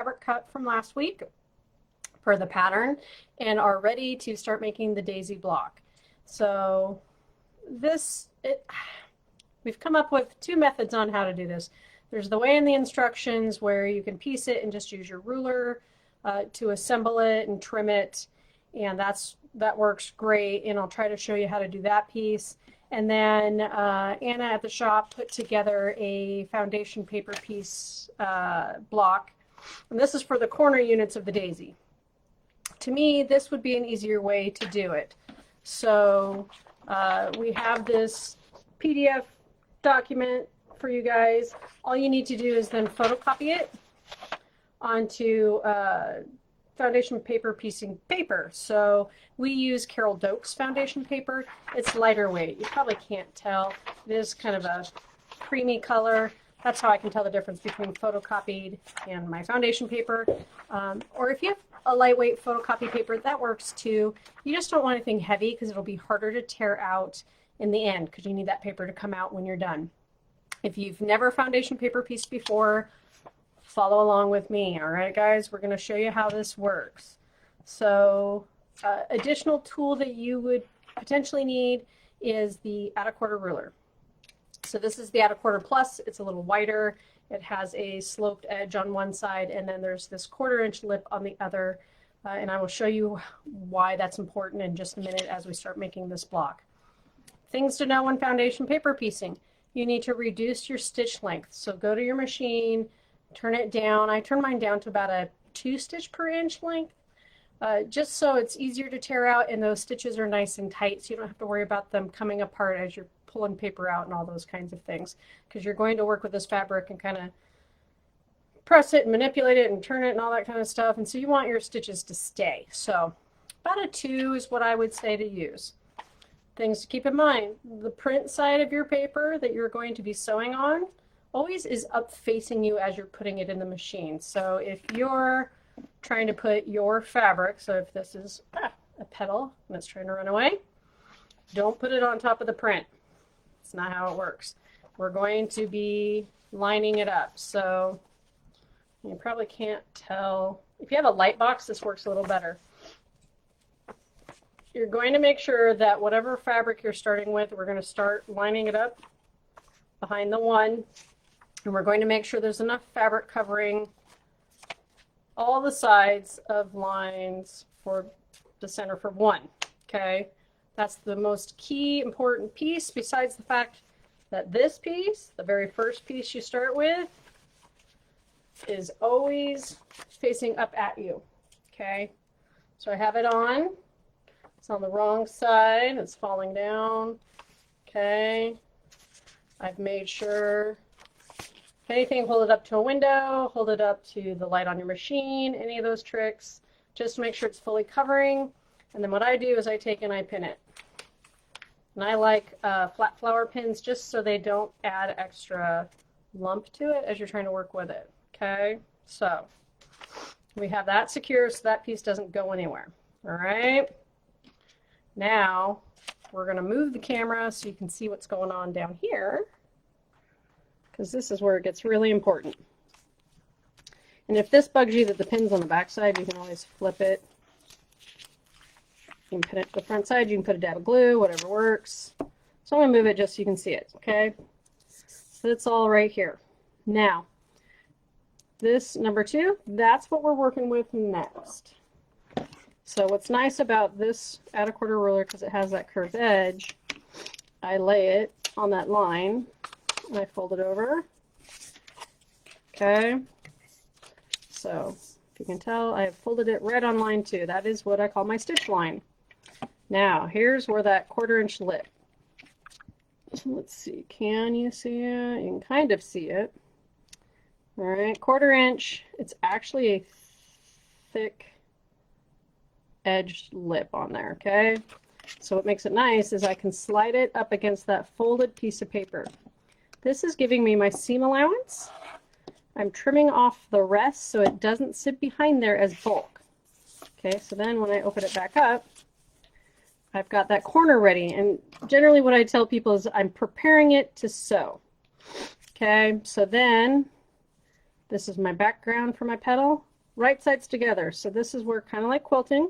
fabric cut from last week for the pattern and are ready to start making the daisy block. So we've come up with two methods on how to do this. There's the way in the instructions where you can piece it and just use your ruler to assemble it and trim it, and that works great, and I'll try to show you how to do that piece. And then Anna at the shop put together a foundation paper piece block, and this is for the corner units of the daisy. To me, this would be an easier way to do it. So we have this PDF document for you guys. All you need to do is then photocopy it onto foundation paper piecing paper. So we use Carol Doak's foundation paper. It's lighter weight. You probably can't tell. It is kind of a creamy color. That's how I can tell the difference between photocopied and my foundation paper. Or if you have a lightweight photocopy paper, that works too. You just don't want anything heavy because it'll be harder to tear out in the end because you need that paper to come out when you're done. If you've never foundation paper pieced before, follow along with me. All right, guys, we're going to show you how this works. So additional tool that you would potentially need is the @1/4 ruler. So this is the @1/4 plus. It's a little wider. It has a sloped edge on one side, and then there's this 1/4 inch lip on the other. And I will show you why that's important in just a minute as we start making this block. Things to know when foundation paper piecing. You need to reduce your stitch length. So go to your machine, turn it down. I turn mine down to about a 2 stitch per inch length, just so it's easier to tear out and those stitches are nice and tight, so you don't have to worry about them coming apart as you're pulling paper out and all those kinds of things, because you're going to work with this fabric and kind of press it and manipulate it and turn it and all that kind of stuff, and so you want your stitches to stay. So about a 2 is what I would say to use. Things to keep in mind: the print side of your paper that you're going to be sewing on always is up facing you as you're putting it in the machine. So if you're trying to put your fabric, so if this is a petal and it's trying to run away, don't put it on top of the print. It's not how it works. We're going to be lining it up. So you probably can't tell. If you have a light box, this works a little better. You're going to make sure that whatever fabric you're starting with, we're going to start lining it up behind the one. And we're going to make sure there's enough fabric covering all the sides of lines for the center for one. Okay, that's the most key important piece, besides the fact that this piece, the very first piece you start with, is always facing up at you. Okay, so I have it on. It's on the wrong side. It's falling down. Okay, I've made sure. If anything, hold it up to a window, hold it up to the light on your machine, any of those tricks, just to make sure it's fully covering. And then what I do is I take and I pin it. And I like flat flower pins just so they don't add extra lump to it as you're trying to work with it. Okay, so we have that secure so that piece doesn't go anywhere. All right, now we're going to move the camera so you can see what's going on down here, because this is where it gets really important. And if this bugs you that the pin's on the back side, you can always flip it. You can pin it to the front side, you can put a dab of glue, whatever works. So I'm going to move it just so you can see it, okay? So it's all right here. Now, this number 2, that's what we're working with next. So what's nice about this @1/4 ruler, because it has that curved edge, I lay it on that line and I fold it over. Okay, so if you can tell, I have folded it right on line 2. That is what I call my stitch line. Now here's where that 1/4 inch lip. Let's see, can you see it? You can kind of see it. All right, 1/4 inch. It's actually a thick edged lip on there. Okay, so what makes it nice is I can slide it up against that folded piece of paper. This is giving me my seam allowance. I'm trimming off the rest so it doesn't sit behind there as bulk. Okay, so then when I open it back up, I've got that corner ready. And generally what I tell people is I'm preparing it to sew. Okay, so then this is my background for my petal. right sides together. So this is where, kind of like quilting,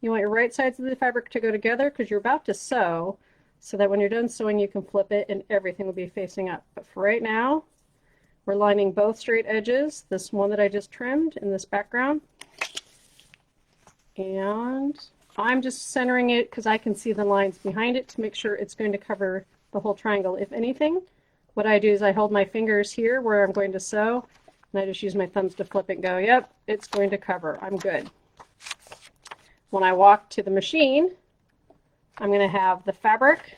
you want your right sides of the fabric to go together because you're about to sew, so that when you're done sewing you can flip it and everything will be facing up. But for right now, we're lining both straight edges, this one that I just trimmed in this background. And I'm just centering it because I can see the lines behind it to make sure it's going to cover the whole triangle. If anything, what I do is I hold my fingers here where I'm going to sew, and I just use my thumbs to flip it and go, yep, it's going to cover. I'm good. When I walk to the machine, I'm going to have the fabric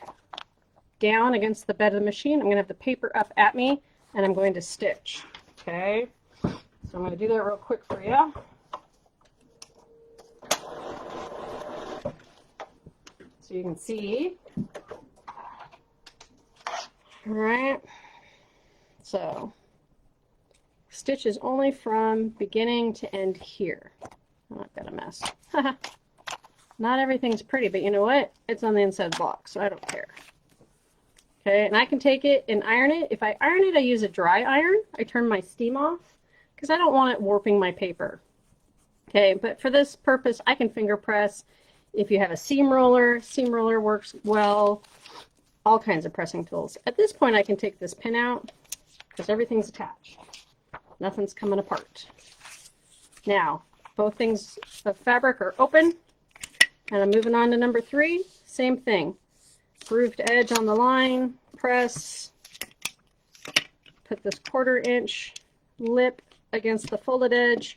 down against the bed of the machine. I'm going to have the paper up at me, and I'm going to stitch. Okay, so I'm going to do that real quick for you. So you can see. All right, so stitch is only from beginning to end here. Oh, I've got a mess. Not everything's pretty, but you know what? It's on the inside block, so I don't care. Okay, and I can take it and iron it. If I iron it, I use a dry iron. I turn my steam off because I don't want it warping my paper. Okay, but for this purpose, I can finger press. If you have a seam roller works well. All kinds of pressing tools. At this point, I can take this pin out because everything's attached. Nothing's coming apart. Now, both things of fabric are open, and I'm moving on to number 3. Same thing. Grooved edge on the line, press, put this 1/4 inch lip against the folded edge,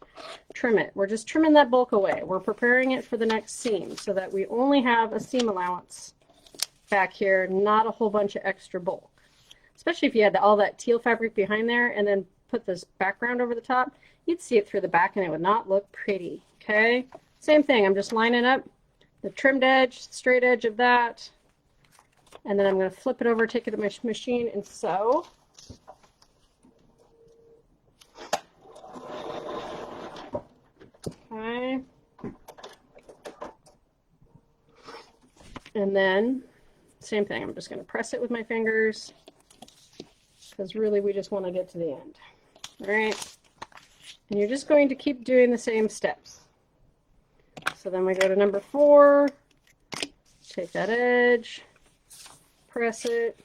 trim it. We're just trimming that bulk away. We're preparing it for the next seam so that we only have a seam allowance back here, not a whole bunch of extra bulk. Especially if you had all that teal fabric behind there and then put this background over the top, you'd see it through the back and it would not look pretty. Okay, same thing. I'm just lining up the trimmed edge, straight edge of that, and then I'm going to flip it over, take it to my machine and sew. Okay, and then same thing. I'm just going to press it with my fingers because really we just want to get to the end. All right, and you're just going to keep doing the same steps. So then we go to number 4, take that edge, press it,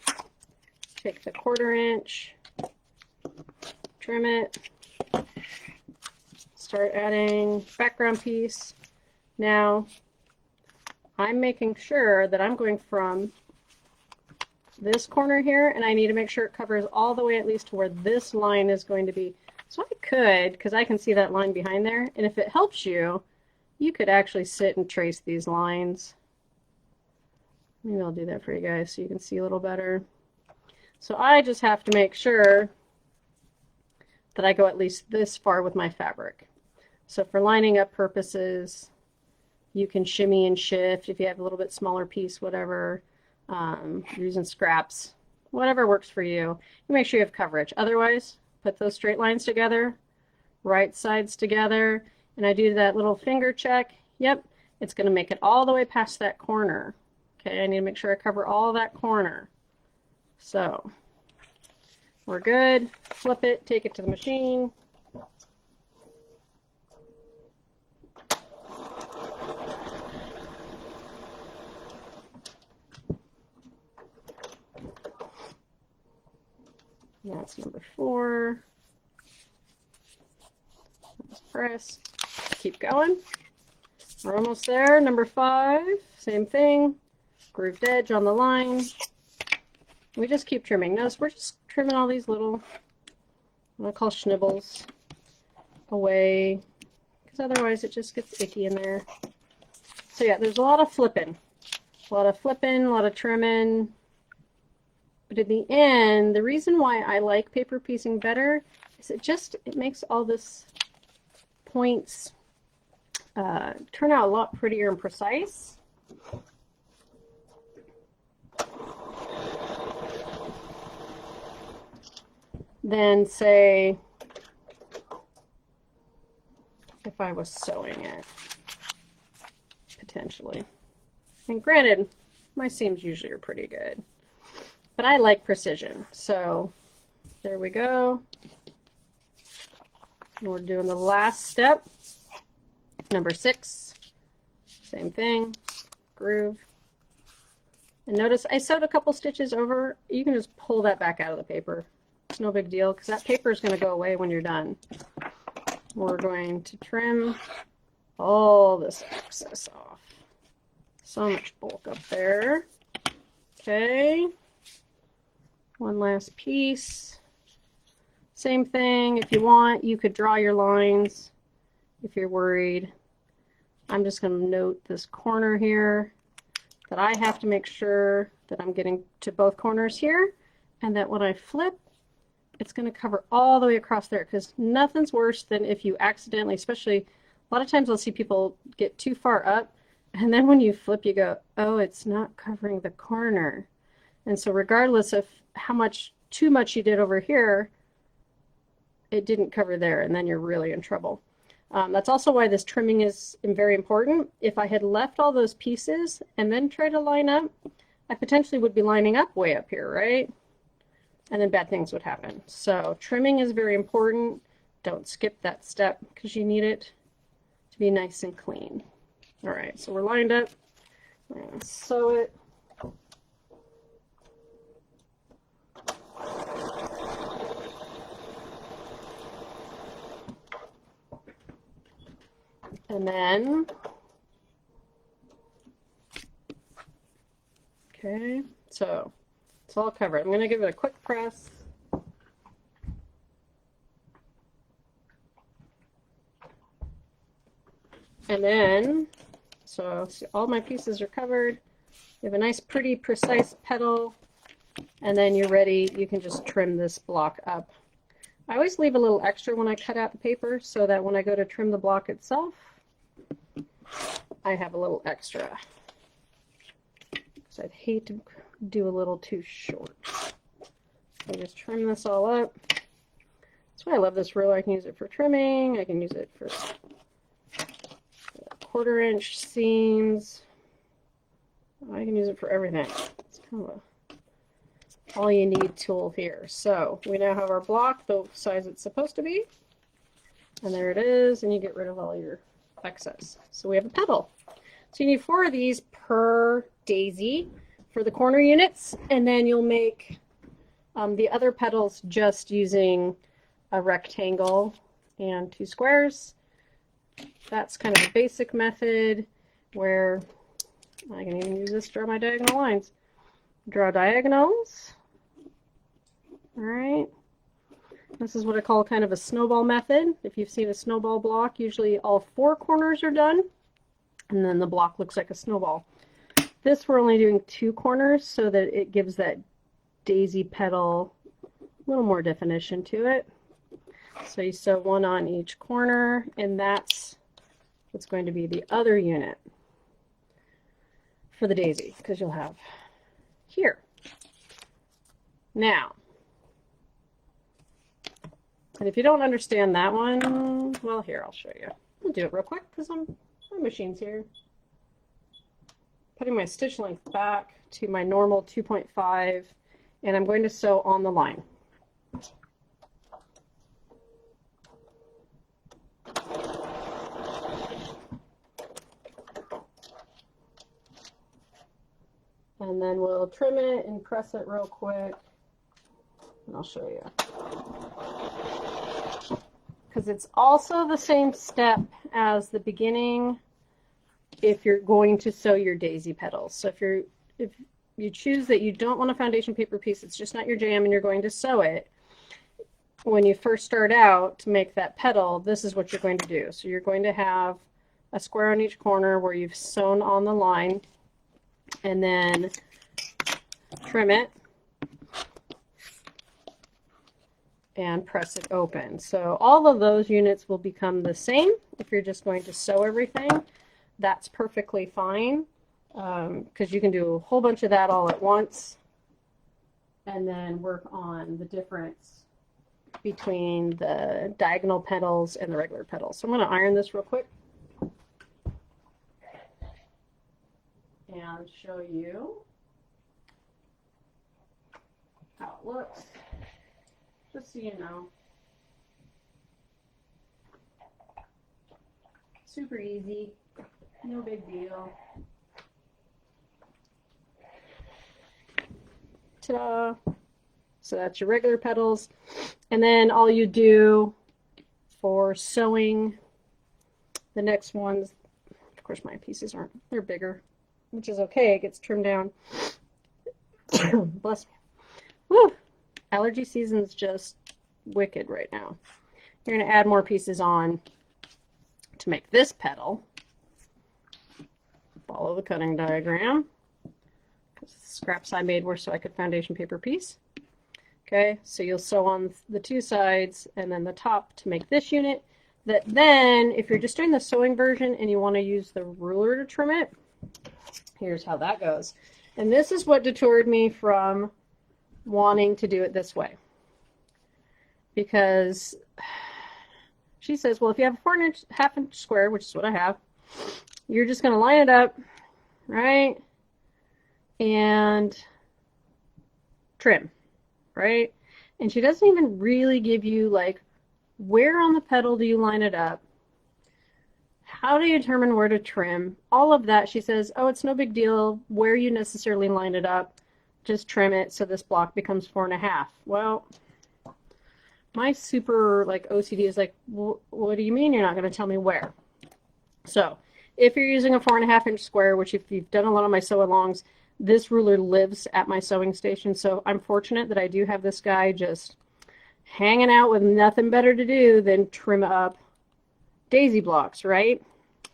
take the 1/4 inch, trim it, start adding background piece. Now I'm making sure that I'm going from this corner here, and I need to make sure it covers all the way at least to where this line is going to be. So I could, because I can see that line behind there, and if it helps you, you could actually sit and trace these lines. Maybe I'll do that for you guys so you can see a little better. So I just have to make sure that I go at least this far with my fabric. So for lining up purposes, you can shimmy and shift if you have a little bit smaller piece, whatever. Using scraps, whatever works for you. You make sure you have coverage. Otherwise, put those straight lines together, right sides together, and I do that little finger check. Yep, it's going to make it all the way past that corner. Okay, I need to make sure I cover all that corner. So we're good. Flip it, take it to the machine. That's number 4. Let's press. Keep going. We're almost there. Number 5, same thing. Grooved edge on the line. We just keep trimming. Notice we're just trimming all these little, what I call schnibbles, away, because otherwise it just gets icky in there. So yeah, there's a lot of flipping. A lot of trimming. But at the end, the reason why I like paper piecing better is it makes all this points turn out a lot prettier and precise. Than say if I was sewing it, potentially. And granted, my seams usually are pretty good. But I like precision, so there we go. And we're doing the last step, number 6. Same thing, groove. And notice I sewed a couple stitches over. You can just pull that back out of the paper. It's no big deal because that paper is going to go away when you're done. We're going to trim all this excess off. So much bulk up there. Okay. One last piece. Same thing. If you want, you could draw your lines if you're worried. I'm just going to note this corner here that I have to make sure that I'm getting to both corners here, and that when I flip, it's going to cover all the way across there, because nothing's worse than if you accidentally, especially a lot of times I'll see people get too far up, and then when you flip you go, oh, it's not covering the corner. And so regardless of how much too much you did over here, it didn't cover there, and then you're really in trouble. That's also why this trimming is very important. If I had left all those pieces and then tried to line up, I potentially would be lining up way up here, right? And then bad things would happen. So trimming is very important. Don't skip that step because you need it to be nice and clean. All right, so we're lined up. We're going to sew it. And then, okay, so it's all covered. I'm going to give it a quick press. And then, so all my pieces are covered. You have a nice, pretty, precise petal. And then you're ready. You can just trim this block up. I always leave a little extra when I cut out the paper so that when I go to trim the block itself, I have a little extra. Because I'd hate to do a little too short. So just trim this all up. That's why I love this ruler. I can use it for trimming. I can use it for 1/4-inch seams. I can use it for everything. It's kind of a all you need tool here. So we now have our block the size it's supposed to be. And there it is. And you get rid of all your excess. So we have a petal. So you need 4 of these per daisy for the corner units. And then you'll make the other petals just using a rectangle and 2 squares. That's kind of a basic method where I can even use this to draw my diagonal lines. Draw diagonals. All right. This is what I call kind of a snowball method. If you've seen a snowball block, usually all 4 corners are done, and then the block looks like a snowball. This we're only doing 2 corners so that it gives that daisy petal a little more definition to it. So you sew 1 on each corner, and that's what's going to be the other unit for the daisy, because you'll have here. Now, and if you don't understand that one, well, here, I'll show you. I'll do it real quick because my machine's here. Putting my stitch length back to my normal 2.5, and I'm going to sew on the line. And then we'll trim it and press it real quick, and I'll show you. Because it's also the same step as the beginning if you're going to sew your daisy petals. So if you choose that you don't want a foundation paper piece, it's just not your jam, and you're going to sew it, when you first start out to make that petal, this is what you're going to do. So you're going to have a square on each corner where you've sewn on the line, and then trim it and press it open. So all of those units will become the same. If you're just going to sew everything, that's perfectly fine, because you can do a whole bunch of that all at once and then work on the difference between the diagonal petals and the regular petals. So I'm going to iron this real quick and show you how it looks, just so you know. super easy. No big deal. Ta-da! So that's your regular petals. And then all you do for sewing the next ones, of course my pieces aren't, they're bigger, which is okay, it gets trimmed down. Bless me. Woo! Allergy season's just wicked right now. You're going to add more pieces on to make this petal. Follow the cutting diagram. The scraps I made were so I could foundation paper piece. Okay, so you'll sew on the two sides and then the top to make this unit. That then, if you're just doing the sewing version and you want to use the ruler to trim it, here's how that goes. And this is what detoured me from wanting to do it this way. Because she says, well, if you have a 4.5 inch square, which is what I have, you're just going to line it up, right? And trim, right? And she doesn't even really give you like, where on the petal do you line it up? How do you determine where to trim? All of that, she says, oh, it's no big deal where you necessarily line it up. Just trim it so this block becomes 4.5. Well, my super like OCD is like, what do you mean you're not going to tell me where? So if you're using a 4.5 inch square, which if you've done a lot of my sew alongs, this ruler lives at my sewing station. So I'm fortunate that I do have this guy just hanging out with nothing better to do than trim up daisy blocks, right?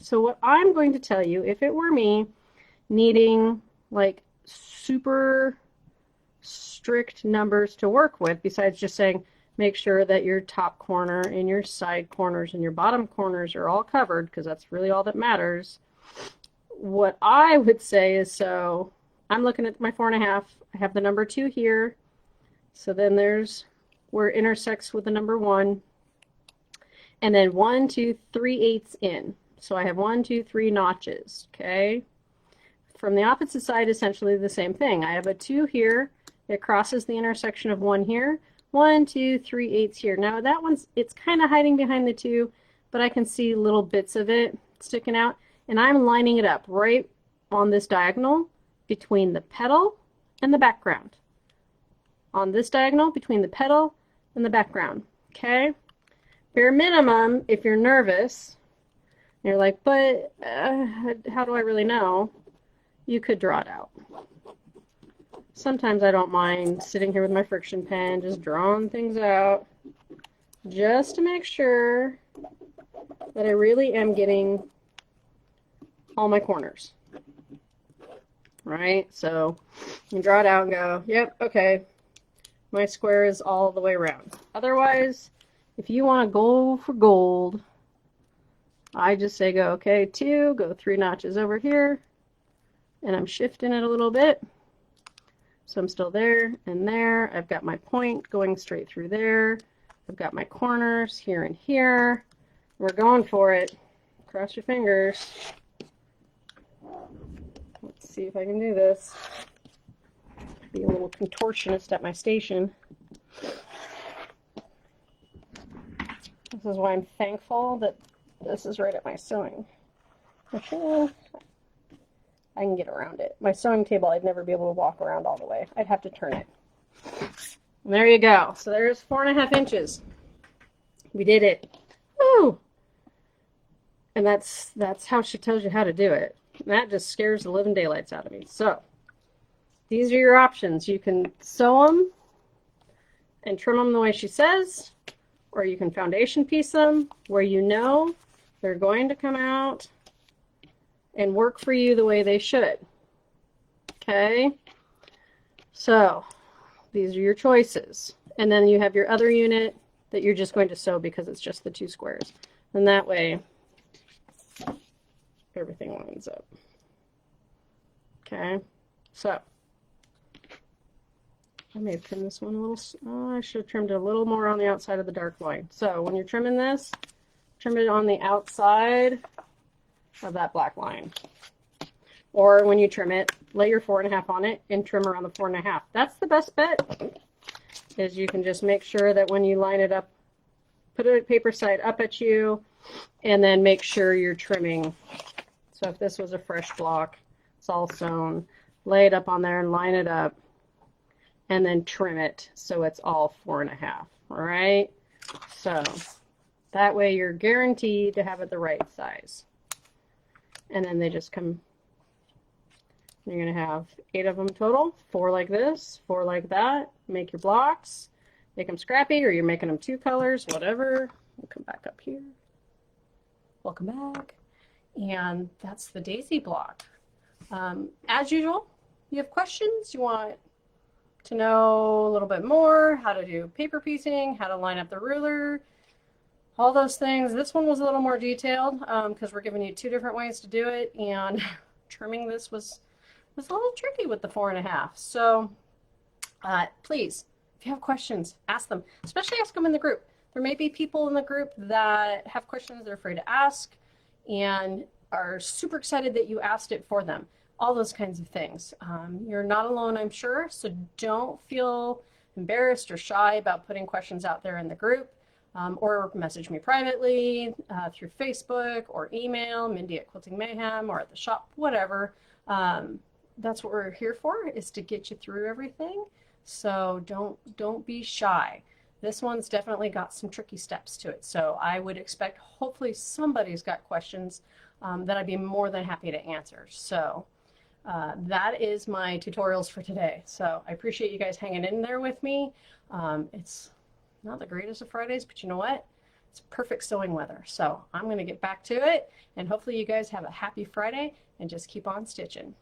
So what I'm going to tell you, if it were me needing like super strict numbers to work with, besides just saying make sure that your top corner and your side corners and your bottom corners are all covered, because that's really all that matters, what I would say is, so I'm looking at my 4.5, I have the number 2 here, so then there's where it intersects with the number 1, and then 1, 2, 3/8 in. So I have 1, 2, 3 notches, okay? From the opposite side, essentially the same thing. I have a 2 here, it crosses the intersection of 1 here, 1, 2, 3/8 here. Now that one's, it's kind of hiding behind the 2, but I can see little bits of it sticking out, and I'm lining it up right on this diagonal between the petal and the background. On this diagonal between the petal and the background, okay? Bare minimum, if you're nervous, you're like, but how do I really know? You could draw it out. Sometimes I don't mind sitting here with my friction pen, just drawing things out, just to make sure that I really am getting all my corners, right? So you draw it out and go, yep, okay, my square is all the way around. Otherwise, if you want to go for gold, I just say go, okay, 2, go 3 notches over here, and I'm shifting it a little bit. So I'm still there and there. I've got my point going straight through there. I've got my corners here and here. We're going for it. Cross your fingers. Let's see if I can do this. Be a little contortionist at my station. This is why I'm thankful that this is right at my sewing machine. I can get around it. My sewing table, I'd never be able to walk around all the way. I'd have to turn it. And there you go. So there's 4.5 inches. We did it. Woo! And that's how she tells you how to do it. And that just scares the living daylights out of me. So these are your options. You can sew them and trim them the way she says, or you can foundation piece them where you know they're going to come out and work for you the way they should. Okay? So these are your choices. And then you have your other unit that you're just going to sew because it's just the 2 squares. And that way everything lines up. Okay? So I may have trimmed this one a little, oh, I should have trimmed it a little more on the outside of the dark line. So when you're trimming this, trim it on the outside of that black line. Or when you trim it, lay your 4.5 on it and trim around the 4.5. That's the best bet, is you can just make sure that when you line it up, put a paper side up at you, And then make sure you're trimming. So if this was a fresh block, it's all sewn, lay it up on there and line it up, and then trim it so it's all 4.5. All right. So that way you're guaranteed to have it the right size. And then they just come. You're going to have 8 of them total, 4 like this, 4 like that. Make your blocks, make them scrappy, or you're making them 2 colors, whatever. We'll come back up here. Welcome back. And that's the daisy block. As usual, you have questions, you want to know a little bit more, how to do paper piecing, how to line up the ruler, all those things. This one was a little more detailed because we're giving you 2 different ways to do it, and trimming this was a little tricky with the 4.5. So please, if you have questions, ask them, especially ask them in the group. There may be people in the group that have questions they're afraid to ask and are super excited that you asked it for them. All those kinds of things. You're not alone, I'm sure, so don't feel embarrassed or shy about putting questions out there in the group, or message me privately through Facebook or email, Mindy at Quilting Mayhem, or at the shop, whatever. That's what we're here for, is to get you through everything. So don't be shy. This one's definitely got some tricky steps to it. So I would expect hopefully somebody's got questions that I'd be more than happy to answer. So that is my tutorials for today. So I appreciate you guys hanging in there with me. It's not the greatest of Fridays, but you know what? It's perfect sewing weather. So I'm going to get back to it, and hopefully you guys have a happy Friday and just keep on stitching.